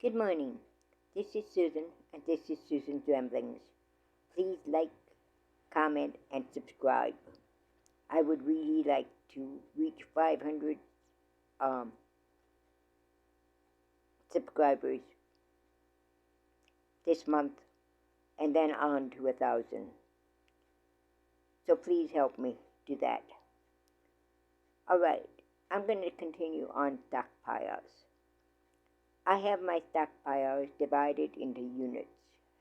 Good morning. This is Susan, and this is Susan's Ramblings. Please like, comment, and subscribe. I would really like to reach 500 um, subscribers this month, and then on to 1,000. So please help me do that. All right, I'm going to continue on stockpiles. I have my stockpiles divided into units,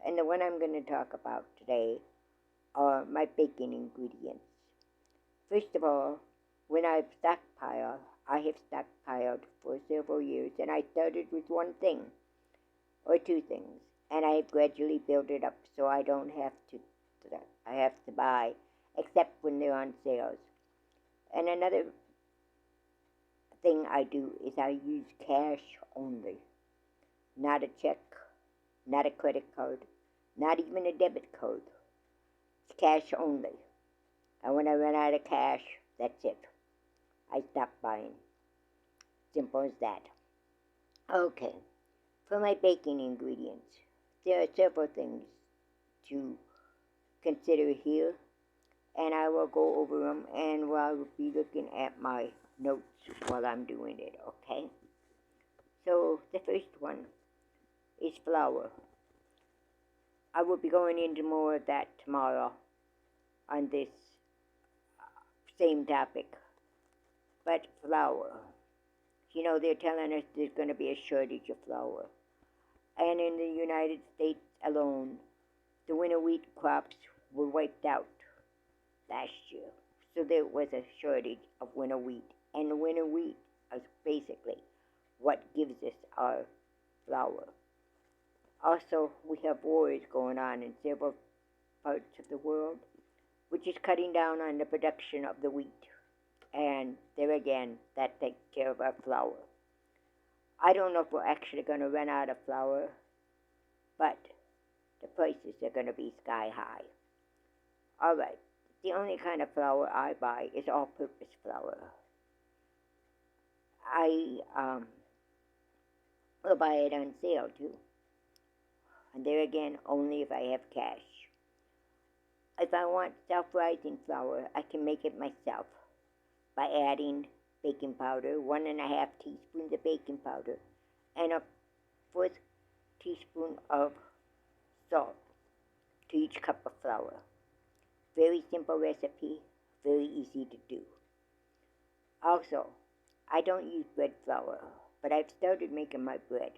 and the one I'm going to talk about today are my baking ingredients. First of all, when I have stockpiled for several years, and I started with one thing or two things, and I have gradually built it up so I don't have to buy except when they're on sales. And another thing I do is I use cash only, not a check, not a credit card, not even a debit card. It's cash only. And when I run out of cash, that's it. I stop buying. Simple as that. Okay, for my baking ingredients, there are several things to consider here, and I will go over them, and I'll be looking at my notes while I'm doing it, okay? So the first one is flour. I will be going into more of that tomorrow on this same topic. But flour, they're telling us there's going to be a shortage of flour. And in the United States alone, the winter wheat crops were wiped out last year. So there was a shortage of winter wheat. And the winter wheat is basically what gives us our flour. Also, we have wars going on in several parts of the world, which is cutting down on the production of the wheat. And there again, that takes care of our flour. I don't know if we're actually going to run out of flour, but the prices are going to be sky high. All right, the only kind of flour I buy is all-purpose flour. I will buy it on sale too. And there again, only if I have cash. If I want self-rising flour, I can make it myself by adding baking powder, 1.5 teaspoons of baking powder, and a 1/4 teaspoon of salt to each cup of flour. Very simple recipe, very easy to do. Also, I don't use bread flour, but I've started making my bread.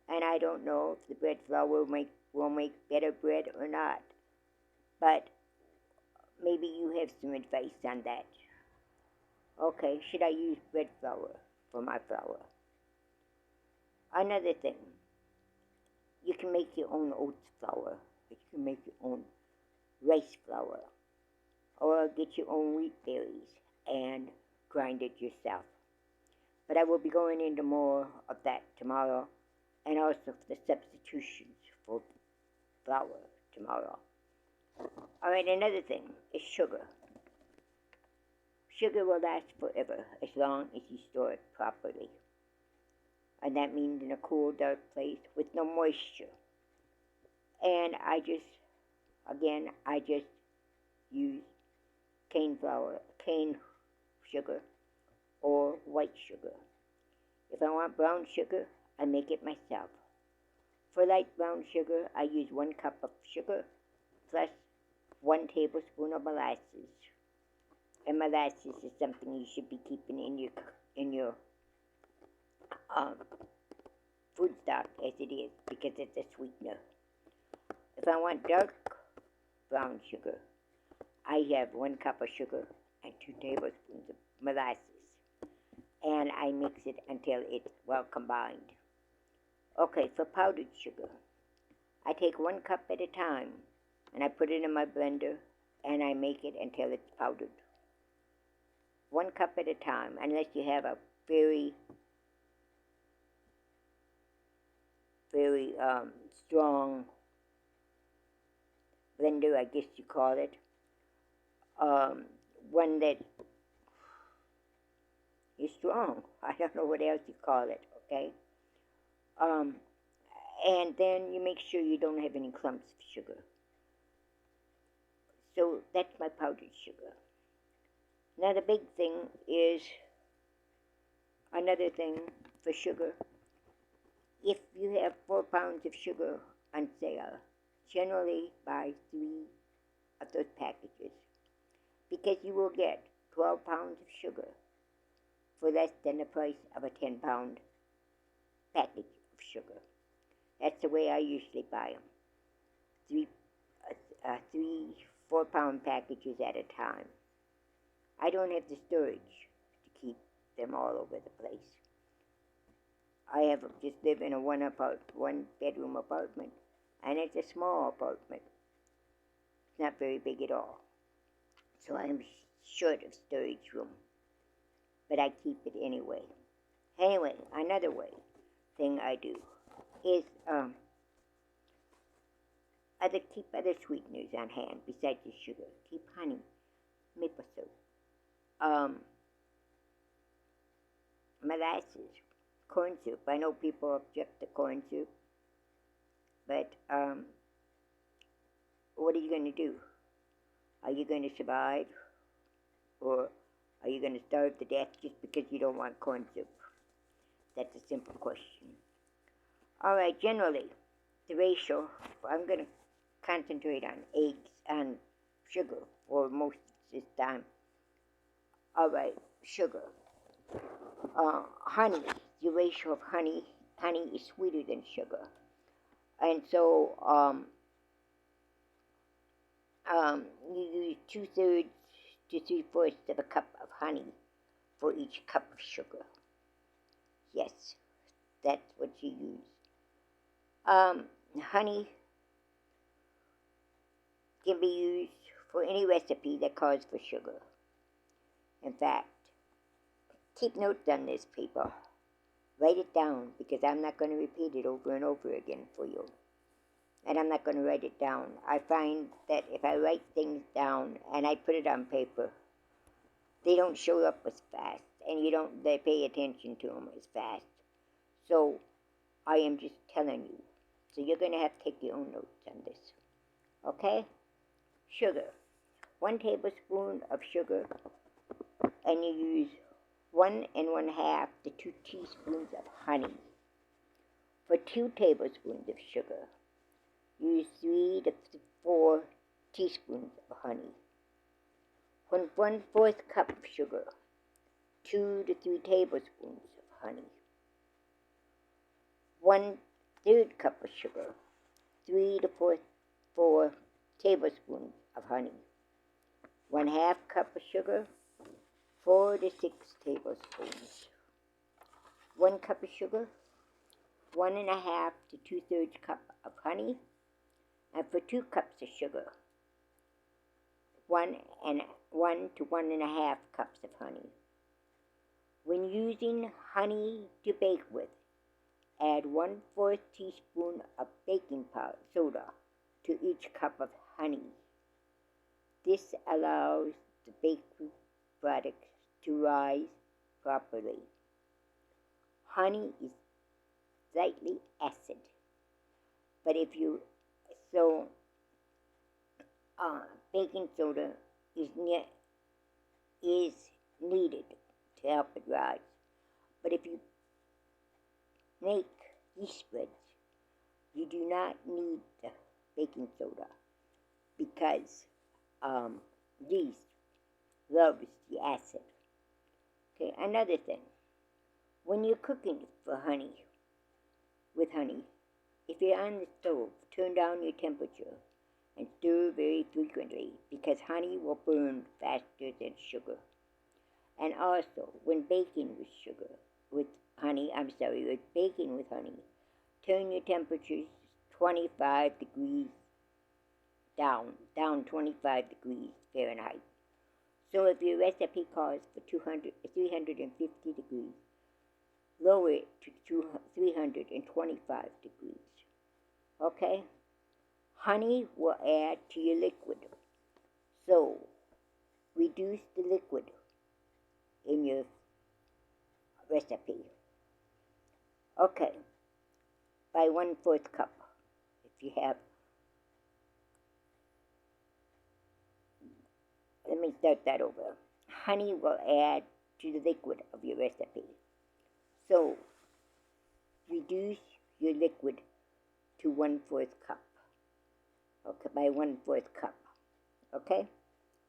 And I don't know if the bread flour will make better bread or not. But maybe you have some advice on that. Okay, should I use bread flour for my flour? Another thing, you can make your own oats flour. You can make your own rice flour. Or get your own wheat berries and grind it yourself. But I will be going into more of that tomorrow, and also the substitutions for flour tomorrow. All right, another thing is sugar. Sugar will last forever as long as you store it properly. And that means in a cool, dark place with no moisture. And I just use cane sugar, or white sugar. If I want brown sugar, I make it myself. For light brown sugar, I use 1 cup of sugar plus 1 tablespoon of molasses. And molasses is something you should be keeping in your food stock as it is, because it's a sweetener. If I want dark brown sugar, I have 1 cup of sugar and 2 tablespoons of molasses. And I mix it until it's well combined. Okay, for powdered sugar, I take 1 cup at a time, and I put it in my blender, and I make it until it's powdered. 1 cup at a time, unless you have a very strong blender, I guess you call it. One that is strong. I don't know what else you call it, okay? And then you make sure you don't have any clumps of sugar. So that's my powdered sugar. Now the big thing is another thing for sugar. If you have 4 pounds of sugar on sale, generally buy 3 of those packages, because you will get 12 pounds of sugar for less than the price of a 10-pound package of sugar. That's the way I usually buy them. Three 4-pound packages at a time. I don't have the storage to keep them all over the place. I have just live in a one-bedroom apartment, and it's a small apartment. It's not very big at all. So I'm short of storage room, but I keep it anyway. Anyway, another thing I do is keep other sweeteners on hand besides the sugar. Keep honey, maple syrup, molasses, corn syrup. I know people object to corn syrup, but what are you going to do? Are you going to survive, or are you going to starve to death just because you don't want corn soup? That's a simple question. All right, generally, the ratio, I'm going to concentrate on eggs and sugar for most of this time. All right, sugar. Honey, the ratio of honey is sweeter than sugar. And so you use 2/3 to 3/4 of a cup of honey for each cup of sugar. Yes, that's what you use. Honey can be used for any recipe that calls for sugar. In fact, keep notes on this, people. Write it down, because I'm not going to repeat it over and over again for you. And I'm not going to write it down. I find that if I write things down and I put it on paper, they don't show up as fast, and they pay attention to them as fast. So I am just telling you. So you're going to have to take your own notes on this. Okay? Sugar. 1 tablespoon of sugar, and you use 1 1/2 to 2 teaspoons of honey. For 2 tablespoons of sugar, use 3 to 4 teaspoons of honey. For 1/4 cup of sugar, 2 to 3 tablespoons of honey. 1/3 cup of sugar, 3 to 4 tablespoons of honey. 1/2 cup of sugar, 4 to 6 tablespoons. 1 cup of sugar, 1 1/2 to 2/3 cup of honey. And for 2 cups of sugar, 1 to 1 1/2 cups of honey. When using honey to bake with, add 1/4 teaspoon of baking soda to each cup of honey. This allows the bakery products to rise properly. Honey is slightly acid, but baking soda is needed to help it rise. But if you make yeast spreads, you do not need the baking soda, because yeast loves the acid. Okay, another thing. When you're cooking with honey, if you're on the stove, turn down your temperature and stir very frequently, because honey will burn faster than sugar. And also, when baking with baking with honey, turn your temperatures 25 degrees down 25 degrees Fahrenheit. So if your recipe calls for 350 degrees, lower it to 325 degrees. Okay? Honey will add to your liquid. So reduce the liquid in your recipe. Okay. by 1/4 cup. If you have, let me start that over. Honey will add to the liquid of your recipe. So reduce your liquid to 1/4 cup. Okay, by 1/4 cup. Okay,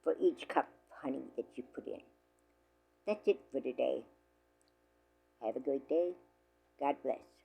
for each cup of honey that you put in. That's it for today. Have a great day. God bless.